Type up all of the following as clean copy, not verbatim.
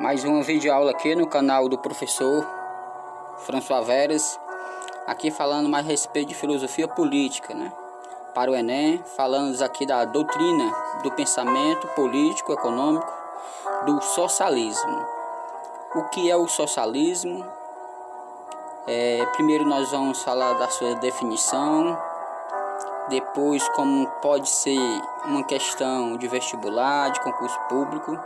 Mais uma videoaula aqui no canal do professor François Veras, aqui falando mais a respeito de filosofia política, né? Para o Enem, falando aqui da doutrina do pensamento político, econômico, do socialismo. O que é o socialismo? Primeiro nós vamos falar da sua definição, depois como pode ser uma questão de vestibular, de concurso público.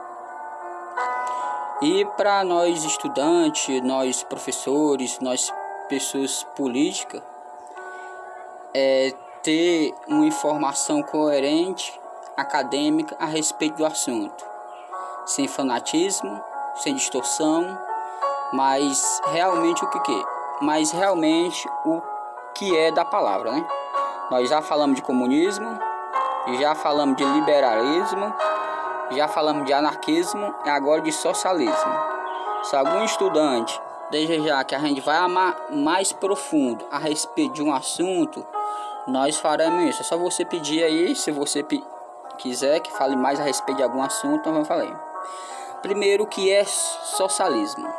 E para nós estudantes, nós professores, nós pessoas políticas, ter uma informação coerente, acadêmica a respeito do assunto, sem fanatismo, sem distorção, mas realmente o que é da palavra, né? Nós já falamos de comunismo, já falamos de liberalismo, já falamos de anarquismo e agora de socialismo. Se algum estudante desejar que a gente vá mais profundo a respeito de um assunto, nós faremos isso. É só você pedir aí, se você quiser que fale mais a respeito de algum assunto, nós vamos falar. Primeiro, o que é socialismo?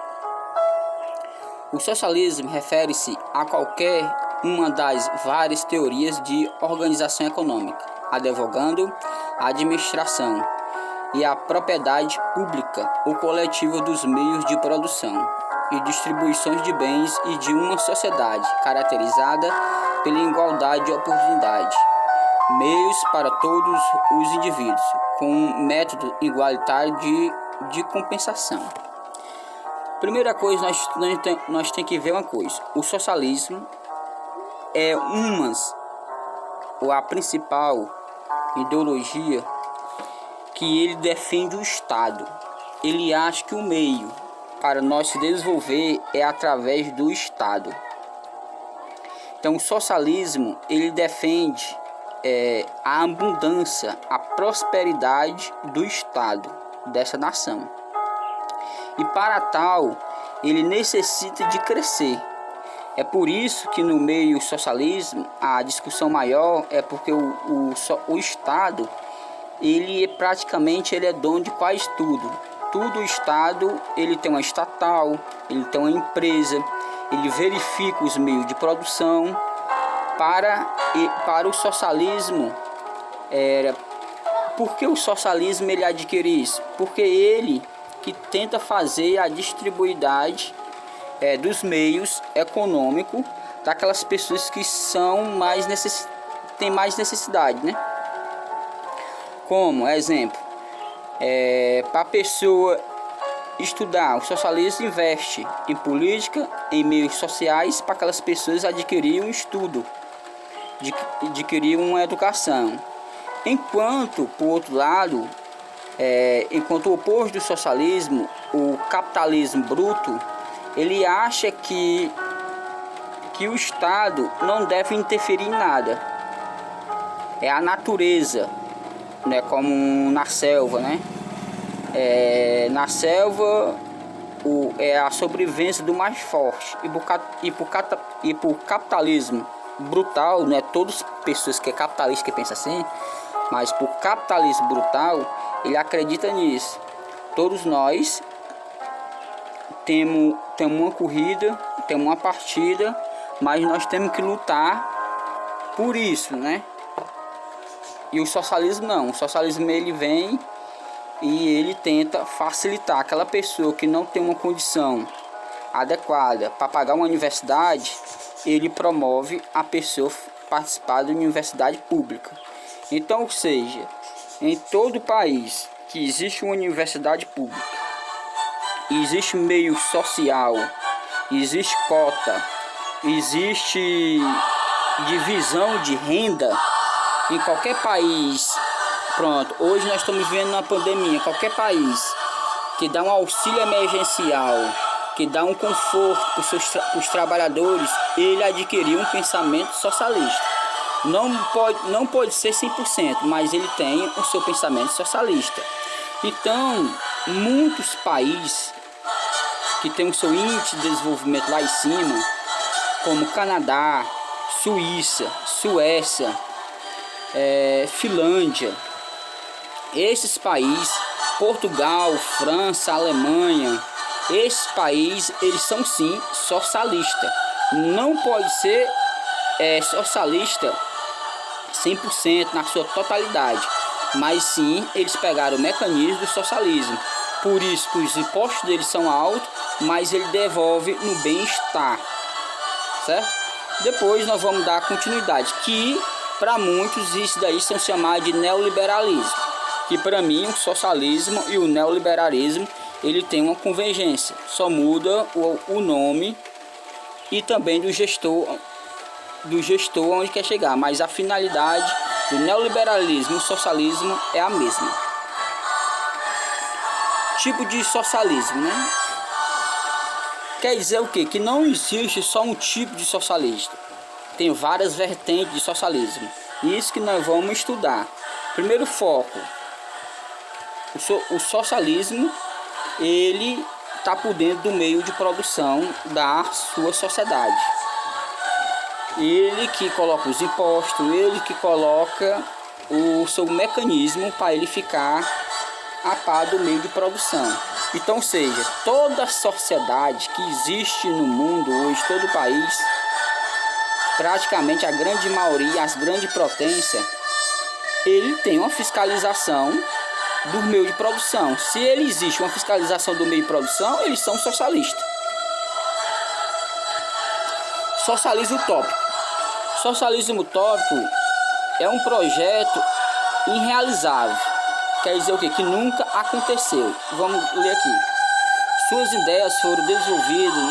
O socialismo refere-se a qualquer uma das várias teorias de organização econômica, advogando a administração e a propriedade pública ou coletiva dos meios de produção e distribuições de bens e de uma sociedade caracterizada pela igualdade de oportunidade, meios para todos os indivíduos, com um método igualitário de compensação. Primeira coisa, nós temos que ver uma coisa: o socialismo é a principal ideologia que ele defende o Estado. Ele acha que o meio para nós se desenvolver é através do Estado. Então o socialismo ele defende a abundância, a prosperidade do Estado, dessa nação. E para tal, ele necessita de crescer. É por isso que no meio socialismo a discussão maior é porque o Estado ele é dono de quase tudo. Todo o Estado ele tem uma estatal, ele tem uma empresa, ele verifica os meios de produção. Para o socialismo, por que o socialismo ele adquire isso? Porque ele que tenta fazer a distribuição dos meios econômicos daquelas pessoas que têm mais necessidade, né? Como exemplo, para a pessoa estudar, o socialismo investe em política, em meios sociais, para aquelas pessoas adquirirem um estudo, adquirir uma educação. Enquanto, por outro lado, enquanto o oposto do socialismo, o capitalismo bruto, ele acha que o Estado não deve interferir em nada. É a natureza, né, como na selva, né? Na selva é a sobrevivência do mais forte. E por capitalismo brutal, né? Todas as pessoas que é capitalista que pensam assim, mas por capitalismo brutal, ele acredita nisso. Todos nós temos uma corrida, temos uma partida, mas nós temos que lutar por isso, né? E o socialismo não. O socialismo ele vem e ele tenta facilitar aquela pessoa que não tem uma condição adequada para pagar uma universidade. Ele promove a pessoa participar de uma universidade pública. Então, ou seja, em todo o país que existe uma universidade pública, existe meio social, existe cota, existe divisão de renda, em qualquer país, pronto, hoje nós estamos vivendo uma pandemia, qualquer país que dá um auxílio emergencial, que dá um conforto para os trabalhadores, ele adquiriu um pensamento socialista. Não pode ser 100%, mas ele tem o seu pensamento socialista. Então, muitos países que têm o seu índice de desenvolvimento lá em cima, como Canadá, Suíça, Suécia, Finlândia, esses países Portugal, França, Alemanha, esses países, eles são sim socialistas. Não pode ser socialista 100% na sua totalidade, mas sim eles pegaram o mecanismo do socialismo. Por isso que os impostos deles são altos, mas ele devolve no bem-estar, certo? Depois nós vamos dar continuidade, que para muitos isso daí são chamados de neoliberalismo, que para mim o socialismo e o neoliberalismo ele tem uma convergência, só muda o nome e também do gestor onde quer chegar, mas a finalidade do neoliberalismo e o socialismo é a mesma. Tipo de socialismo, né? Quer dizer o quê? Que não existe só um tipo de socialista. Tem várias vertentes de socialismo. Isso que nós vamos estudar. Primeiro foco. O socialismo, ele está por dentro do meio de produção da sua sociedade. Ele que coloca os impostos, ele que coloca o seu mecanismo para ele ficar a par do meio de produção. Então, seja, toda a sociedade que existe no mundo hoje, todo o país, praticamente a grande maioria, as grandes potências, ele tem uma fiscalização do meio de produção. Se ele existe uma fiscalização do meio de produção, eles são socialistas. Socialismo utópico. Socialismo utópico é um projeto irrealizável. Quer dizer o quê? Que nunca aconteceu. Vamos ler aqui. Suas ideias foram desenvolvidas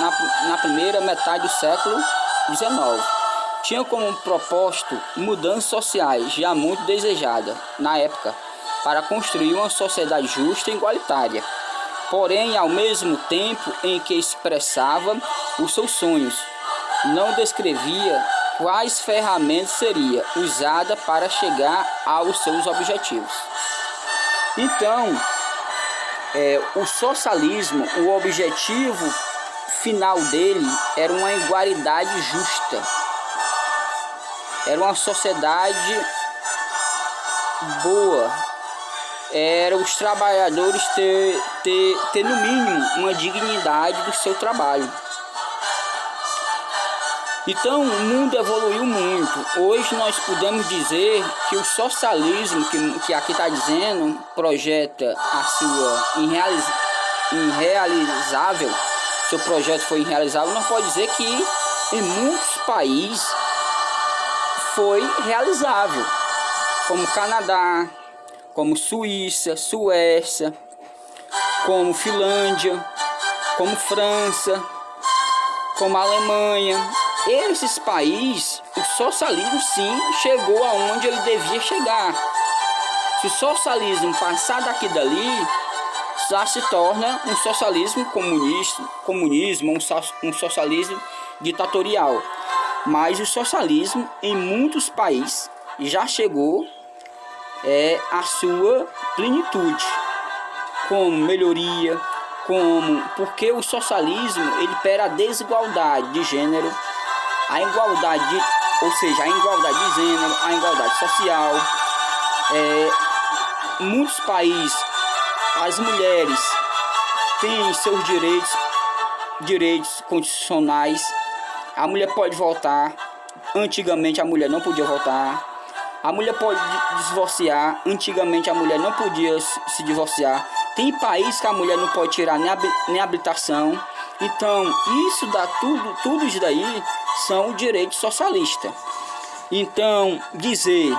na primeira metade do século XIX. Tinha como propósito mudanças sociais já muito desejadas na época para construir uma sociedade justa e igualitária. Porém, ao mesmo tempo em que expressava os seus sonhos, não descrevia quais ferramentas seria usada para chegar aos seus objetivos. Então, o socialismo, o objetivo final dele era uma igualdade justa. Era uma sociedade boa. Era os trabalhadores ter no mínimo uma dignidade do seu trabalho. Então o mundo evoluiu muito. Hoje nós podemos dizer que o socialismo, que aqui está dizendo, projeta a sua irrealizável, seu projeto foi irrealizável, nós podemos dizer que em muitos países foi realizável, como Canadá, como Suíça, Suécia, como Finlândia, como França, como Alemanha. Esses países, o socialismo sim chegou aonde ele devia chegar. Se o socialismo passar daqui e dali, já se torna um socialismo comunismo, um socialismo ditatorial. Mas o socialismo em muitos países já chegou à sua plenitude, como melhoria, porque o socialismo ele pera a desigualdade de gênero, a igualdade, ou seja, a igualdade de gênero, a igualdade social. Em muitos países as mulheres têm seus direitos constitucionais. A mulher pode votar. Antigamente a mulher não podia votar. A mulher pode divorciar. Antigamente a mulher não podia se divorciar. Tem países que a mulher não pode tirar nem habilitação. Então isso dá tudo isso daí são direitos socialistas. Então dizer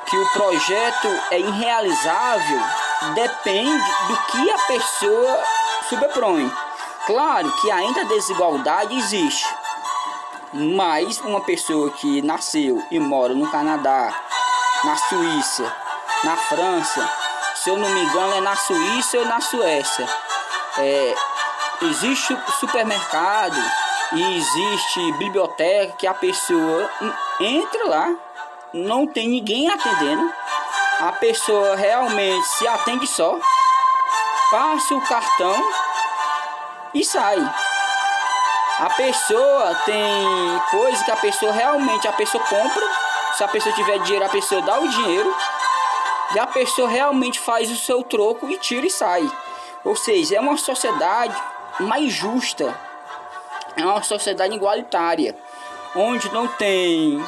que o projeto é irrealizável depende do que a pessoa sobrepõe. Claro que ainda a desigualdade existe, mas uma pessoa que nasceu e mora no Canadá, na Suíça, na França, se eu não me engano é na Suíça ou na Suécia, existe supermercado e existe biblioteca que a pessoa entra lá, não tem ninguém atendendo, a pessoa realmente se atende só, passa o cartão e sai. A pessoa tem coisa que a pessoa realmente compra. Se a pessoa tiver dinheiro, a pessoa dá o dinheiro e a pessoa realmente faz o seu troco e tira e sai. Ou seja, é uma sociedade mais justa, é uma sociedade igualitária, onde não tem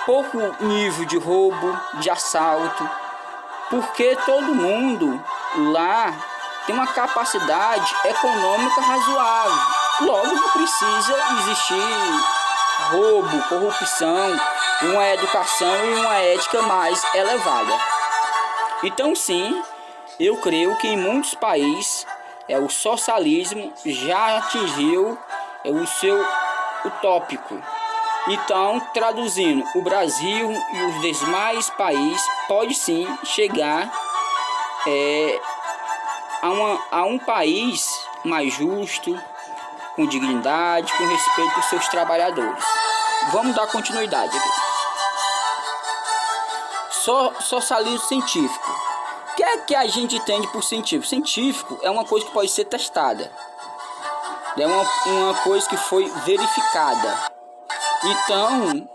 pouco nível de roubo, de assalto, porque todo mundo lá tem uma capacidade econômica razoável. Logo, não precisa existir roubo, corrupção, uma educação e uma ética mais elevada. Então, sim, eu creio que em muitos países o socialismo já atingiu o seu utópico. Então, traduzindo, o Brasil e os demais países pode sim chegar a um país mais justo, com dignidade, com respeito aos seus trabalhadores. Vamos dar continuidade aqui. Socialismo científico. O que é que a gente entende por científico? Científico é uma coisa que pode ser testada. É uma coisa que foi verificada. Então,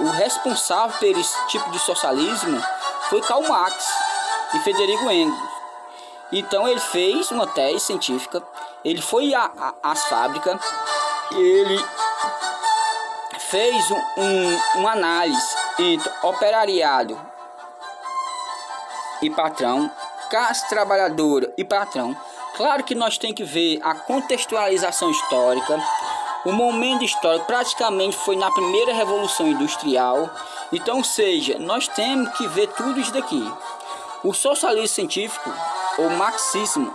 o responsável por esse tipo de socialismo foi Karl Marx e Frederico Engels. Então, ele fez uma tese científica, ele foi às fábricas, ele fez uma análise entre operariado e patrão, classe trabalhadora e patrão. Claro que nós temos que ver a contextualização histórica. O momento histórico praticamente foi na primeira Revolução Industrial. Então, ou seja, nós temos que ver tudo isso daqui. O socialismo científico, ou marxismo,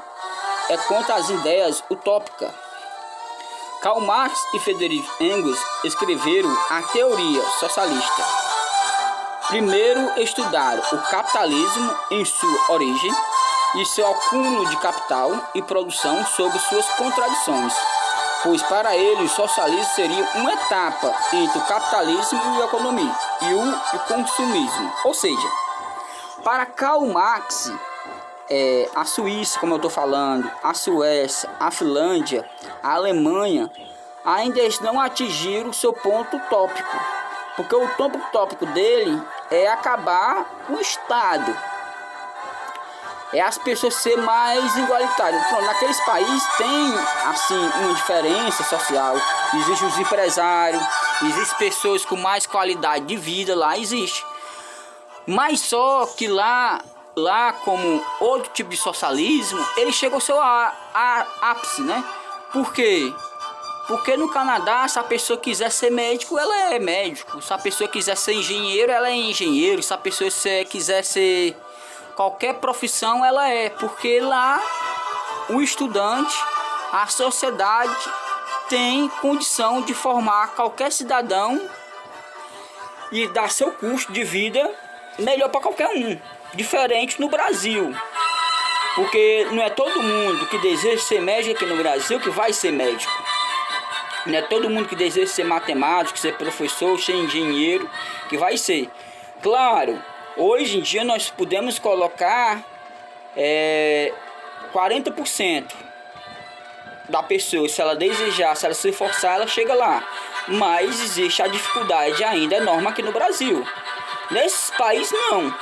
é contra as ideias utópicas. Karl Marx e Friedrich Engels escreveram a teoria socialista. Primeiro estudaram o capitalismo em sua origem e seu acúmulo de capital e produção sob suas contradições, pois para ele o socialismo seria uma etapa entre o capitalismo e a economia e o consumismo. Ou seja, para Karl Marx, a Suíça, como eu estou falando, a Suécia, a Finlândia, a Alemanha, ainda não atingiram o seu ponto utópico, porque o ponto utópico dele é acabar com o Estado, é as pessoas serem mais igualitárias. Pronto, naqueles países tem assim uma diferença social, existem os empresários, existem pessoas com mais qualidade de vida, lá existe, mas só que lá como outro tipo de socialismo, ele chegou ao seu ápice, né? Por quê? Porque no Canadá, se a pessoa quiser ser médico, ela é médico. Se a pessoa quiser ser engenheiro, ela é engenheiro. Se a pessoa quiser ser qualquer profissão, ela é. Porque lá, o estudante, a sociedade tem condição de formar qualquer cidadão e dar seu custo de vida melhor para qualquer um. Diferente no Brasil, porque não é todo mundo que deseja ser médico aqui no Brasil que vai ser médico, não é todo mundo que deseja ser matemático, ser professor, ser engenheiro que vai ser. Claro, hoje em dia nós podemos colocar 40% da pessoa, se ela desejar, se ela se esforçar, ela chega lá, mas existe a dificuldade ainda enorme aqui no Brasil. Nesses países não.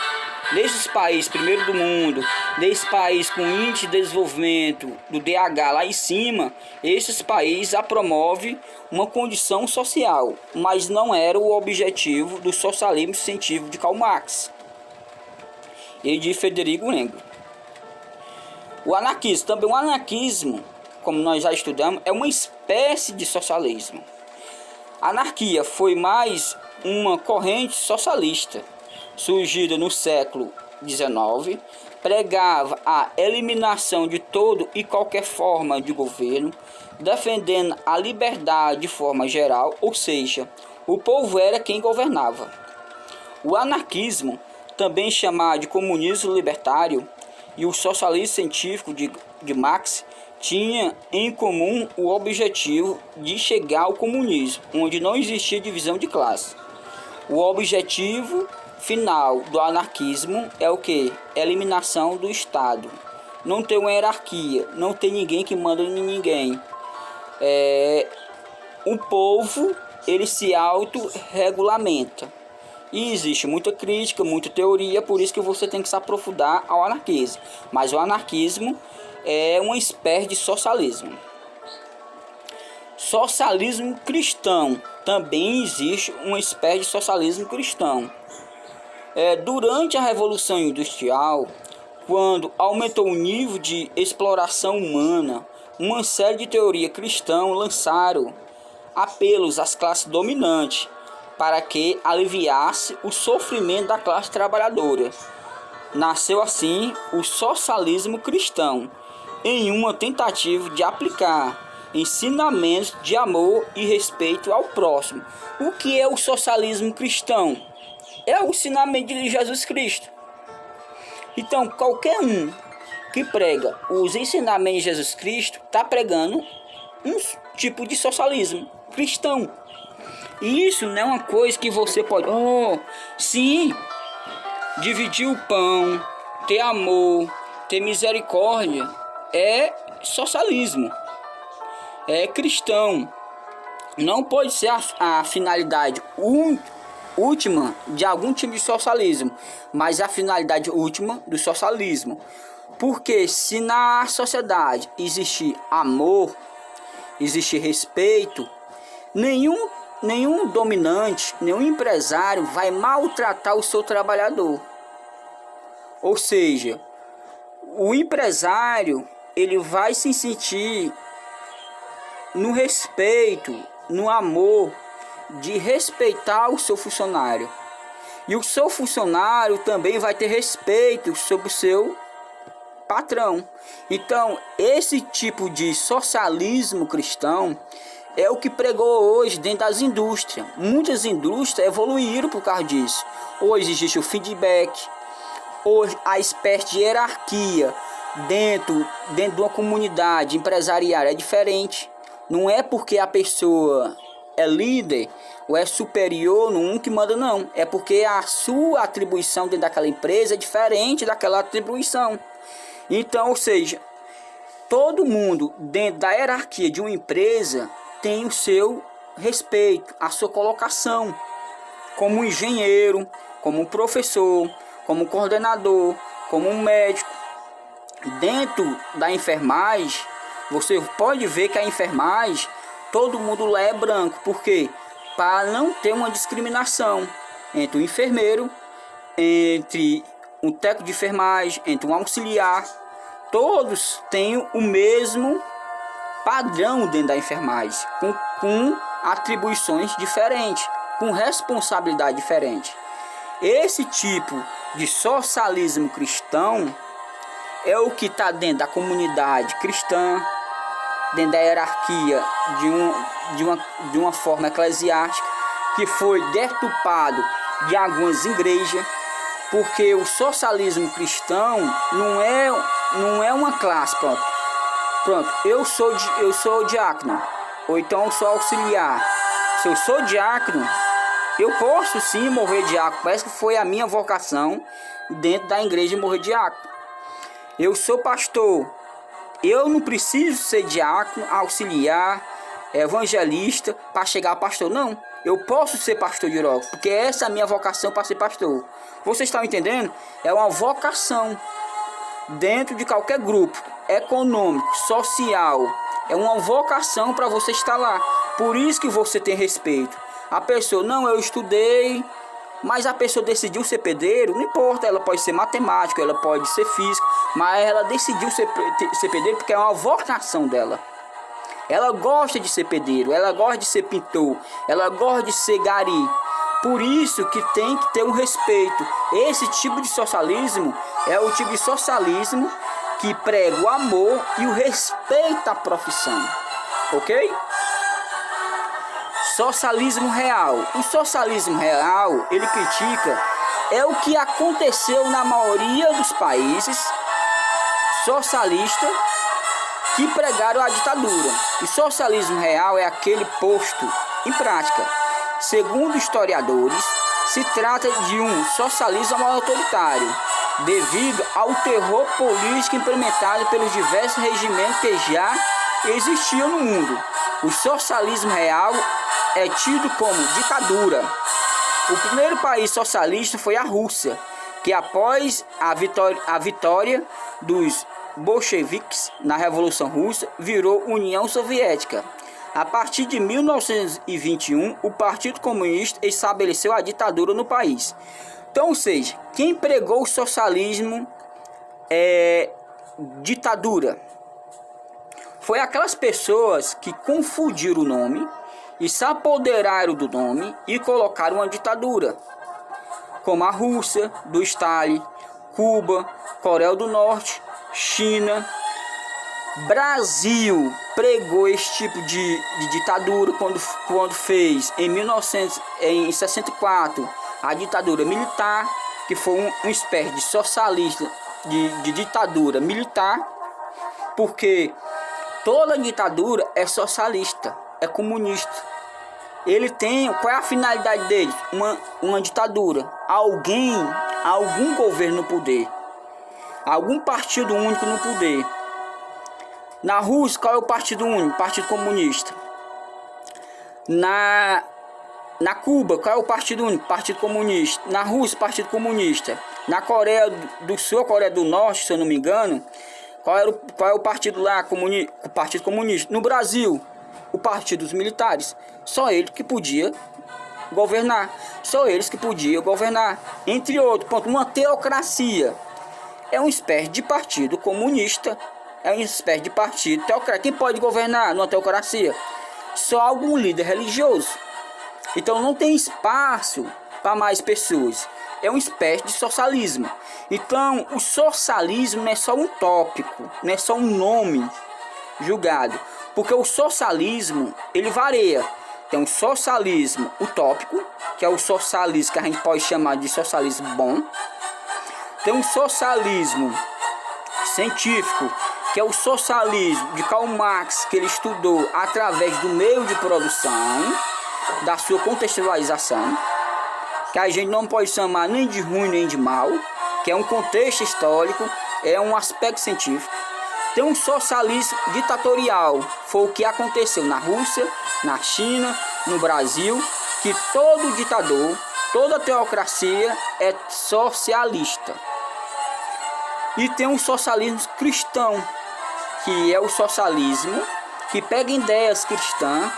Nesses países primeiro do mundo, nesses países com índice de desenvolvimento do DH lá em cima, esses países promovem uma condição social, mas não era o objetivo do socialismo científico de Karl Marx e de Frederico Engels. O anarquismo, também o anarquismo, como nós já estudamos, é uma espécie de socialismo. A anarquia foi mais uma corrente socialista surgida no século XIX, pregava a eliminação de todo e qualquer forma de governo, defendendo a liberdade de forma geral, ou seja, o povo era quem governava. O anarquismo, também chamado de comunismo libertário, e o socialismo científico de Marx tinha em comum o objetivo de chegar ao comunismo, onde não existia divisão de classe. O objetivo final do anarquismo é o que? Eliminação do Estado. Não tem uma hierarquia, não tem ninguém que manda em ninguém. O povo, ele se autorregulamenta. E existe muita crítica, muita teoria, por isso que você tem que se aprofundar ao anarquismo. Mas o anarquismo é uma espécie de socialismo. Socialismo cristão. Também existe uma espécie de socialismo cristão. Durante a Revolução Industrial, quando aumentou o nível de exploração humana, uma série de teorias cristãs lançaram apelos às classes dominantes para que aliviasse o sofrimento da classe trabalhadora. Nasceu assim o socialismo cristão, em uma tentativa de aplicar ensinamentos de amor e respeito ao próximo. O que é o socialismo cristão? É o ensinamento de Jesus Cristo. Então, qualquer um que prega os ensinamentos de Jesus Cristo está pregando um tipo de socialismo cristão. E isso não é uma coisa que você pode... sim, dividir o pão, ter amor, ter misericórdia, é socialismo. É cristão. Não pode ser a finalidade última de algum tipo de socialismo, mas a finalidade última do socialismo. Porque se na sociedade existir amor, existe respeito, nenhum dominante, nenhum empresário vai maltratar o seu trabalhador. Ou seja, o empresário ele vai se sentir no respeito, no amor de respeitar o seu funcionário. E o seu funcionário também vai ter respeito sobre o seu patrão. Então, esse tipo de socialismo cristão é o que pregou hoje dentro das indústrias. Muitas indústrias evoluíram por causa disso. Hoje existe o feedback. Hoje a espécie de hierarquia dentro de uma comunidade empresarial é diferente. Não é porque a pessoa é líder ou é superior no um que manda, não. É porque a sua atribuição dentro daquela empresa é diferente daquela atribuição. Então, ou seja, todo mundo dentro da hierarquia de uma empresa tem o seu respeito, a sua colocação, como um engenheiro, como um professor, como um coordenador, como um médico. Dentro da enfermagem, você pode ver que a enfermagem, todo mundo lá é branco. Por quê? Para não ter uma discriminação entre o enfermeiro, entre um técnico de enfermagem, entre um auxiliar. Todos têm o mesmo padrão dentro da enfermagem, com atribuições diferentes, com responsabilidade diferente. Esse tipo de socialismo cristão é o que está dentro da comunidade cristã, dentro da hierarquia de uma forma eclesiástica, que foi deturpado de algumas igrejas, porque o socialismo cristão não é uma classe. Pronto, eu sou diácono, ou então eu sou auxiliar. Se eu sou diácono, eu posso sim morrer diácono. Parece que foi a minha vocação dentro da igreja morrer diácono. Eu sou pastor, eu não preciso ser diácono, auxiliar, evangelista para chegar a pastor. Não, eu posso ser pastor de Irópolis, porque essa é a minha vocação para ser pastor. Vocês estão entendendo? É uma vocação dentro de qualquer grupo econômico, social. É uma vocação para você estar lá. Por isso que você tem respeito. A pessoa, não, eu estudei, mas a pessoa decidiu ser pedreiro, não importa, ela pode ser matemática, ela pode ser física, mas ela decidiu ser pedreiro porque é uma vocação dela. Ela gosta de ser pedreiro, ela gosta de ser pintor, ela gosta de ser gari. Por isso que tem que ter um respeito. Esse tipo de socialismo é o tipo de socialismo que prega o amor e o respeito à profissão. Ok? Socialismo real. O socialismo real, ele critica o que aconteceu na maioria dos países socialistas que pregaram a ditadura. O socialismo real é aquele posto em prática. Segundo historiadores, se trata de um socialismo autoritário, devido ao terror político implementado pelos diversos regimentos que já existiam no mundo. O socialismo real é tido como ditadura O primeiro país socialista foi a Rússia, que após a vitória dos bolcheviques na Revolução Russa, virou União Soviética. A partir de 1921, o Partido Comunista estabeleceu a ditadura no país. Então, ou seja, quem pregou o socialismo ditadura foi aquelas pessoas que confundiram o nome e se apoderaram do nome e colocaram uma ditadura, como a Rússia, do Stalin, Cuba, Coreia do Norte, China. Brasil pregou esse tipo de ditadura quando fez em 1964 a ditadura militar, que foi uma espécie de socialista, de ditadura militar, porque toda ditadura é socialista, é comunista. Ele tem, qual é a finalidade dele? Uma ditadura. Algum governo no poder, algum partido único no poder. Na Rússia, qual é o partido único? Partido Comunista. Na Cuba, qual é o partido único? Partido Comunista. Na Rússia, Partido Comunista. Na Coreia do Sul, Coreia do Norte, se eu não me engano, qual é o partido lá? O Partido Comunista. No Brasil, o Partido dos Militares. Só ele que podia governar. Só eles que podiam governar. Entre outros, ponto, uma teocracia. É uma espécie de partido comunista. É uma espécie de partido teocrático. Quem pode governar numa teocracia? Só algum líder religioso. Então não tem espaço para mais pessoas. É uma espécie de socialismo. Então o socialismo não é só um tópico, não é só um nome julgado. Porque o socialismo, ele varia. Tem um socialismo utópico, que é o socialismo que a gente pode chamar de socialismo bom. Tem um socialismo científico, que é o socialismo de Karl Marx, que ele estudou através do meio de produção, da sua contextualização, que a gente não pode chamar nem de ruim nem de mal, que é um contexto histórico, é um aspecto científico. Tem um socialismo ditatorial, foi o que aconteceu na Rússia, na China, no Brasil, que todo ditador, toda teocracia é socialista. E tem um socialismo cristão, que é o socialismo que pega ideias cristãs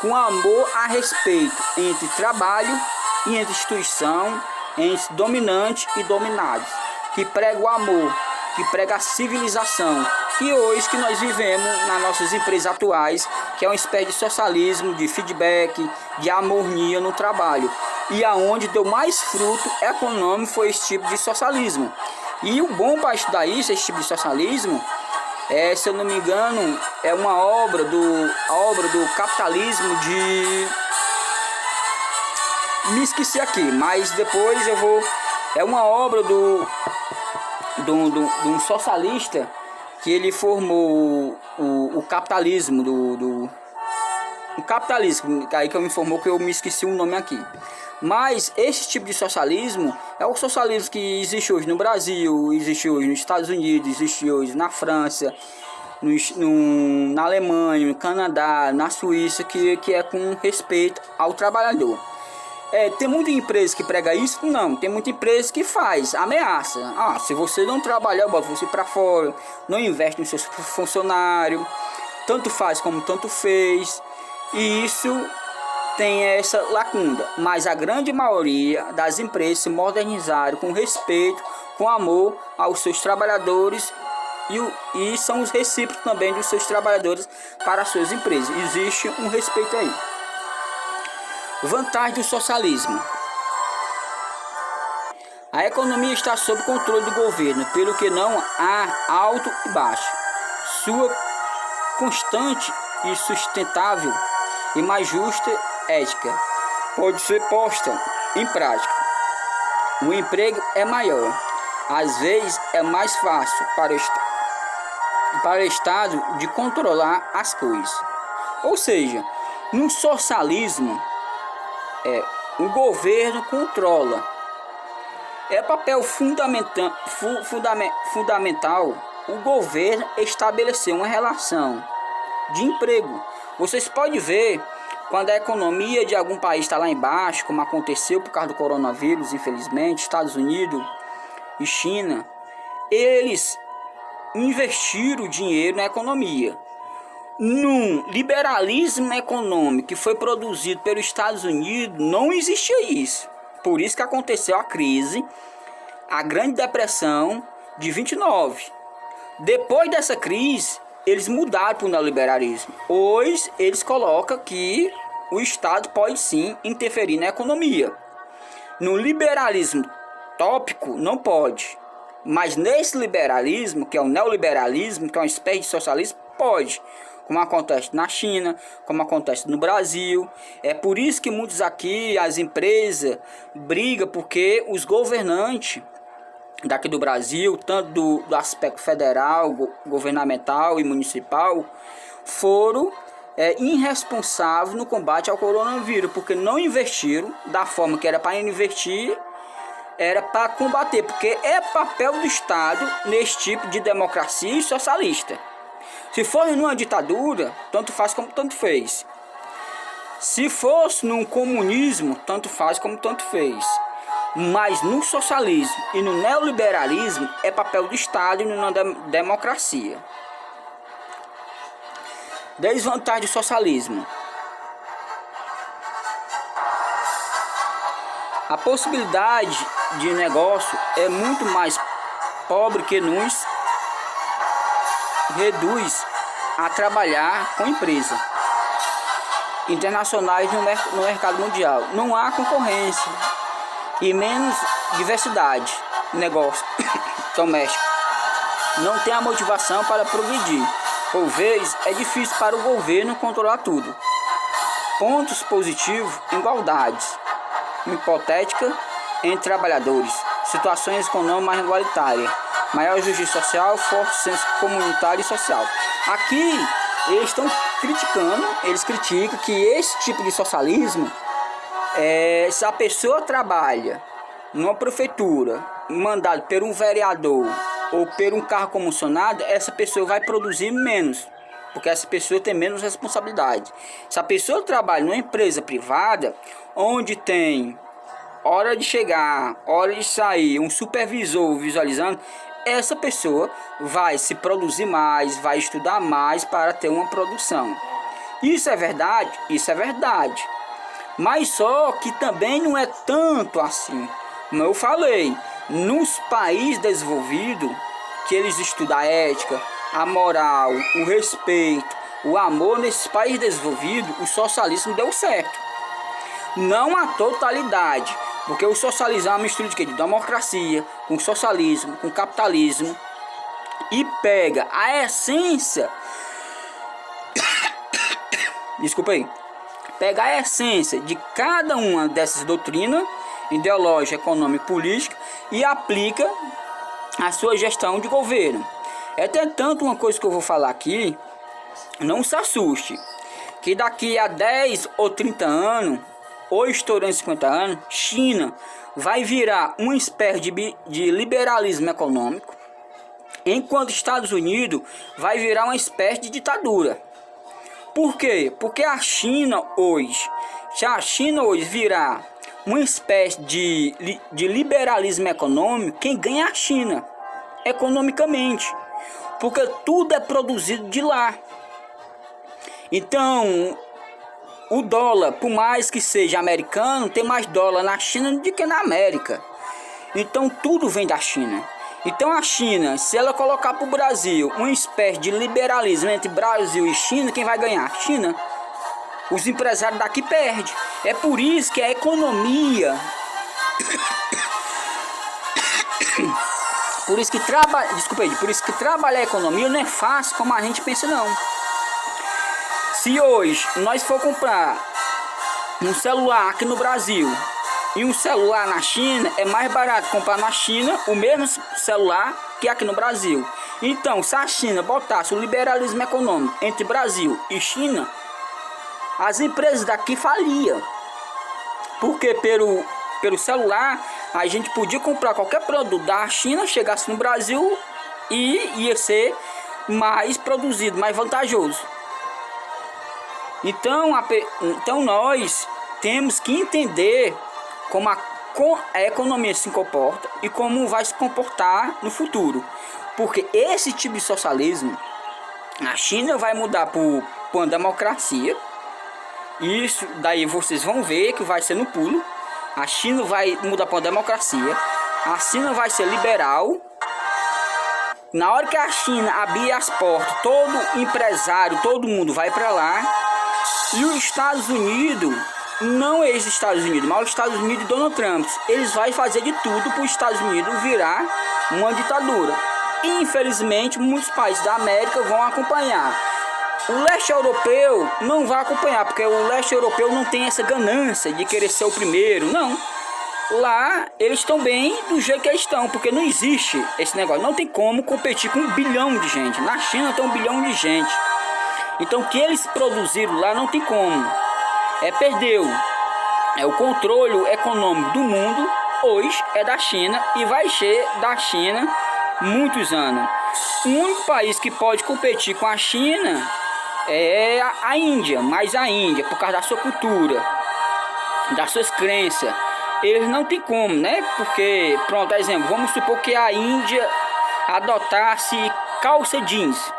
com amor a respeito entre trabalho e entre instituição, entre dominante e dominados, que prega o amor, que prega a civilização, que hoje que nós vivemos nas nossas empresas atuais, que é uma espécie de socialismo, de feedback, de harmonia no trabalho, e aonde deu mais fruto econômico foi esse tipo de socialismo. E o bom para estudar isso, esse tipo de socialismo, se eu não me engano, é uma obra do capitalismo de... Me esqueci aqui, mas depois eu vou... É uma obra de um socialista que ele formou o capitalismo o capitalismo, aí que eu me informou que eu me esqueci o nome aqui. Mas esse tipo de socialismo é o socialismo que existe hoje no Brasil, existe hoje nos Estados Unidos, existe hoje na França, na Alemanha, no Canadá, na Suíça, que é com respeito ao trabalhador. Tem muita empresa que prega isso? Não, tem muita empresa que faz ameaça. Se você não trabalhar, bota você para fora, não investe nos seus funcionários, tanto faz como tanto fez. E isso tem essa lacuna, mas a grande maioria das empresas se modernizaram com respeito, com amor aos seus trabalhadores e são os recíprocos também dos seus trabalhadores para as suas empresas. Existe um respeito aí. Vantagem do socialismo: a economia está sob controle do governo, pelo que não há alto e baixo. Sua constante e sustentável e mais justa ética pode ser posta em prática. O emprego é maior, às vezes é mais fácil para o Estado de controlar as coisas. Ou seja, no socialismo, o governo controla. É papel fundamental o governo estabelecer uma relação de emprego. Vocês podem ver quando a economia de algum país está lá embaixo, como aconteceu por causa do coronavírus, infelizmente, Estados Unidos e China, eles investiram dinheiro na economia. Num liberalismo econômico que foi produzido pelos Estados Unidos, não existia isso. Por isso que aconteceu a crise, a Grande Depressão de 29. Depois dessa crise, eles mudaram para o neoliberalismo. Hoje, eles colocam que o Estado pode sim interferir na economia. No liberalismo tópico, não pode. Mas nesse liberalismo, que é o neoliberalismo, que é uma espécie de socialismo, pode. Como acontece na China, como acontece no Brasil. É por isso que muitos aqui, as empresas, brigam porque os governantes daqui do Brasil, tanto do aspecto federal, governamental e municipal, foram irresponsáveis no combate ao coronavírus, porque não investiram da forma que era para investir, era para combater, porque é papel do Estado nesse tipo de democracia e socialista. Se fosse numa ditadura, tanto faz como tanto fez. Se fosse num comunismo, tanto faz como tanto fez. Mas no socialismo e no neoliberalismo é papel do Estado e na democracia. Desvantagem do socialismo. A possibilidade de negócio é muito mais pobre que nos reduz a trabalhar com empresa internacionais no mercado mundial. Não há concorrência e menos diversidade no negócio doméstico. Não tem a motivação para progredir. Por vezes é difícil para o governo controlar tudo. Pontos positivos: igualdades hipotética entre trabalhadores, situações econômicas mais igualitárias, maior justiça social, forte senso comunitário e social. Aqui eles estão criticando, eles criticam que esse tipo de socialismo, se a pessoa trabalha numa prefeitura, mandado por um vereador ou por um carro comissionado, essa pessoa vai produzir menos, porque essa pessoa tem menos responsabilidade. Se a pessoa trabalha numa empresa privada, onde tem hora de chegar, hora de sair, um supervisor visualizando, essa pessoa vai se produzir mais, vai estudar mais para ter uma produção. Isso é verdade? Isso é verdade. Mas só que também não é tanto assim. Como eu falei, nos países desenvolvidos, que eles estudam a ética, a moral, o respeito, o amor, nesses países desenvolvidos, o socialismo deu certo. Não a totalidade, porque o socialismo é uma mistura de quê? De democracia, com socialismo, com capitalismo, e pega a essência, desculpa aí, pega a essência de cada uma dessas doutrinas ideológica, econômica e política e aplica a sua gestão de governo. É até tanto uma coisa que eu vou falar aqui, não se assuste, que daqui a 10 ou 30 anos, ou estourando 50 anos, China vai virar uma espécie de liberalismo econômico, enquanto Estados Unidos vai virar uma espécie de ditadura. Por quê? Porque a China hoje, se a China hoje virar uma espécie de liberalismo econômico, quem ganha é a China, economicamente, porque tudo é produzido de lá. Então, o dólar, por mais que seja americano, tem mais dólar na China do que na América. Então, tudo vem da China. Então, a China, se ela colocar para o Brasil uma espécie de liberalismo entre Brasil e China, quem vai ganhar? China. Os empresários daqui perdem. É por isso que a economia... Por isso que trabalhar a economia não é fácil como a gente pensa, não. Se hoje nós for comprar um celular aqui no Brasil e um celular na China, é mais barato comprar na China o mesmo celular que aqui no Brasil. Então, se a China botasse o liberalismo econômico entre Brasil e China, as empresas daqui faliam. Porque pelo celular a gente podia comprar qualquer produto da China, chegasse no Brasil e ia ser mais produzido, mais vantajoso. Então nós temos que entender como a economia se comporta e como vai se comportar no futuro. Porque esse tipo de socialismo, a China vai mudar para uma democracia. Isso daí vocês vão ver que vai ser no pulo. A China vai mudar para uma democracia. A China vai ser liberal. Na hora que a China abrir as portas, todo empresário, todo mundo vai para lá. E os Estados Unidos, não esses Estados Unidos, mas os Estados Unidos de Donald Trump, eles vão fazer de tudo para os Estados Unidos virar uma ditadura. E, infelizmente, muitos países da América vão acompanhar. O leste europeu não vai acompanhar, porque o leste europeu não tem essa ganância de querer ser o primeiro, não. Lá eles estão bem do jeito que eles estão, porque não existe esse negócio. Não tem como competir com 1 bilhão de gente. Na China tem 1 bilhão de gente. Então o que eles produziram lá não tem como. Perdeu. O controle econômico do mundo hoje é da China e vai ser da China muitos anos. O único país que pode competir com a China é a Índia, mas a Índia, por causa da sua cultura, das suas crenças, eles não tem como, né? Porque, pronto, exemplo, vamos supor que a Índia adotasse calça jeans.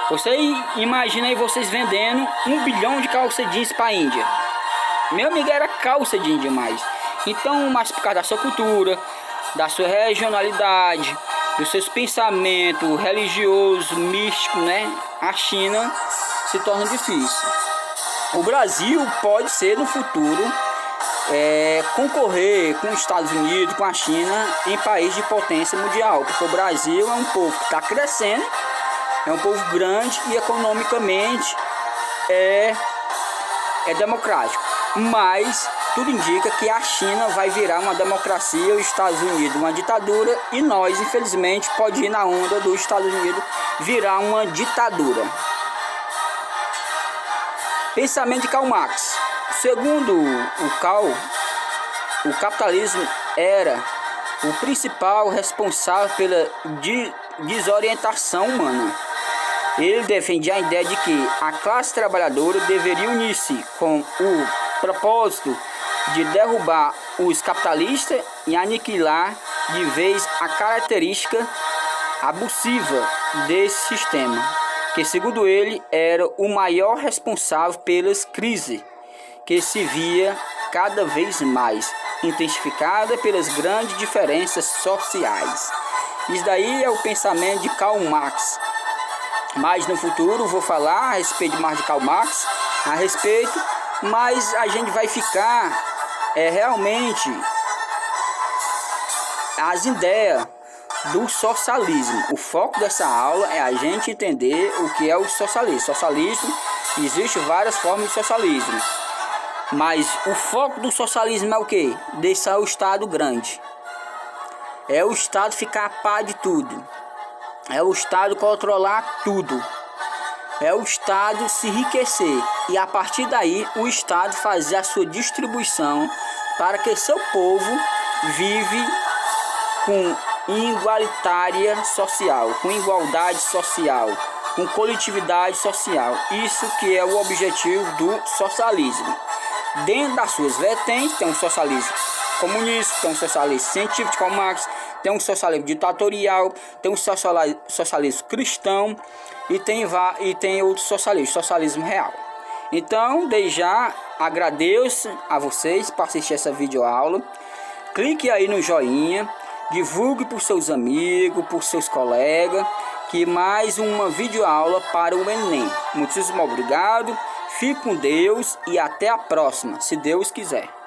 Você imagina aí vocês vendendo 1 bilhão de calça jeans para a Índia. Meu amigo, era calça jeans demais. Então, mas por causa da sua cultura, da sua regionalidade, dos seus pensamentos religiosos, místicos, né? A China se torna difícil. O Brasil pode ser no futuro concorrer com os Estados Unidos, com a China em país de potência mundial, porque o Brasil é um povo que está crescendo, é um povo grande e economicamente é democrático, mas tudo indica que a China vai virar uma democracia, os Estados Unidos uma ditadura, e nós, infelizmente, pode ir na onda dos Estados Unidos virar uma ditadura. Pensamento de Karl Marx. Segundo o capitalismo era o principal responsável pela desorientação humana. Ele defendia a ideia de que a classe trabalhadora deveria unir-se com o propósito de derrubar os capitalistas e aniquilar de vez a característica abusiva desse sistema, que segundo ele era o maior responsável pelas crises que se via cada vez mais intensificada pelas grandes diferenças sociais. Isso daí é o pensamento de Karl Marx. Mas no futuro vou falar a respeito mais de Karl Marx, mas a gente vai ficar realmente as ideias do socialismo. O foco dessa aula é a gente entender o que é o socialismo. Socialismo, existe várias formas de socialismo, mas o foco do socialismo é o quê? Deixar o Estado grande. É o Estado ficar a par de tudo. É o Estado controlar tudo. É o Estado se enriquecer. E a partir daí o Estado fazer a sua distribuição para que seu povo vive com igualitária social, com igualdade social, com coletividade social. Isso que é o objetivo do socialismo. Dentro das suas vertentes tem um socialismo comunista, tem um socialismo científico de Karl Marx, tem um socialismo ditatorial, tem um socialismo cristão e tem outro socialismo real. Então, desde já, agradeço a vocês por assistir essa videoaula. Clique aí no joinha, divulgue para os seus amigos, para os seus colegas, que mais uma videoaula para o Enem. Muitíssimo obrigado, fique com Deus e até a próxima, se Deus quiser.